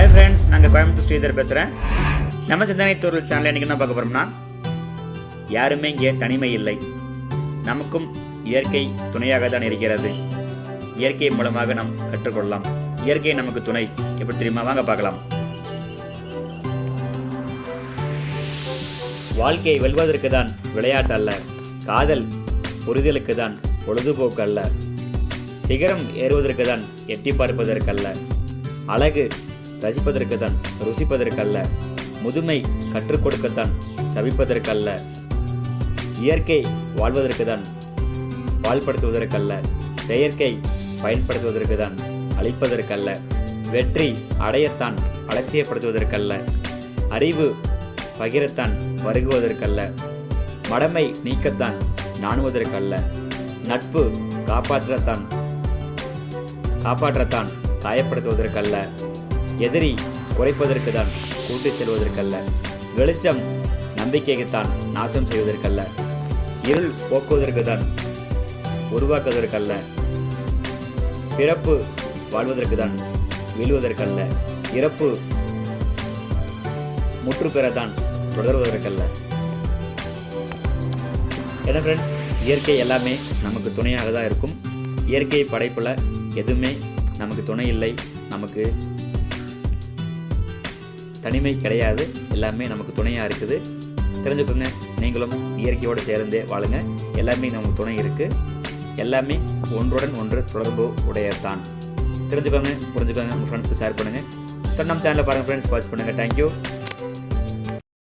Hi friends, நாங்கள் கோயம்புத்தூர் ஸ்ரீதர் பேசுகிறேன். நம்ம சிந்தனை தூரல் சேனலில் இன்றைக்கி என்ன பார்க்க போகிறோம்னா, யாருமே இங்கே தனிமை இல்லை, நமக்கும் இயற்கை துணையாக தான் இருக்கிறது. இயற்கை மூலமாக நாம் கற்றுக்கொள்ளலாம். இயற்கை நமக்கு துணை எப்படி தெரியுமா? வாங்க பார்க்கலாம். வாழ்க்கையை வெல்வதற்கு தான் விளையாட்டு அல்ல, காதல் புரிதலுக்கு தான் பொழுதுபோக்கு அல்ல, சிகரம் ஏறுவதற்கு தான் எட்டி பார்ப்பதற்கல்ல, அழகு ரசிப்பதற்கு தான் ருசிப்பதற்கல்ல, முதுமை கற்றுக் கொடுக்கத்தான் சவிப்பதற்கல்ல, இயற்கை வாழ்வதற்கு தான் பால்படுத்துவதற்கல்ல, செயற்கை பயன்படுத்துவதற்கு தான் அழிப்பதற்கல்ல, வெற்றி அடையத்தான் அலட்சியப்படுத்துவதற்கல்ல, அறிவு பகிரத்தான் வருகுவதற்கல்ல, மடமை நீக்கத்தான் நாணுவதற்கல்ல, நட்பு காப்பாற்றத்தான் காயப்படுத்துவதற்கல்ல, எதிரி குறைப்பதற்கு தான் கூட்டிச் செல்வதற்கல்ல, வெளிச்சம் நம்பிக்கைக்குத்தான் நாசம் செய்வதற்கல்ல, இருள் போக்குவதற்கு தான் உருவாக்குவதற்கல்ல, பிறப்பு வாழ்வதற்கு தான் வீழ்வதற்கல்ல, இறப்பு முற்று பெறத்தான் தொடர்வதற்கல்ல. என்ன ஃப்ரெண்ட்ஸ், இயற்கை எல்லாமே நமக்கு துணையாக தான் இருக்கும். இயற்கை படைப்பில் எதுவுமே நமக்கு துணை இல்லை, நமக்கு தனிமை கிடையாது, எல்லாமே நமக்கு துணையாக இருக்குது. தெரிஞ்சுக்கோங்க, நீங்களும் இயற்கையோடு சேர்ந்தே வாழுங்க. எல்லாமே நமக்கு துணை இருக்குது, எல்லாமே ஒன்றுடன் ஒன்று தொடர்பு உடையதான். தெரிஞ்சுக்கோங்க, புரிஞ்சுக்கோங்க, உங்கள் ஃப்ரெண்ட்ஸ்க்கு ஷேர் பண்ணுங்கள். நம்ம சேனலில் பாருங்கள் ஃப்ரெண்ட்ஸ், வாட்ச் பண்ணுங்கள். தேங்க்யூ.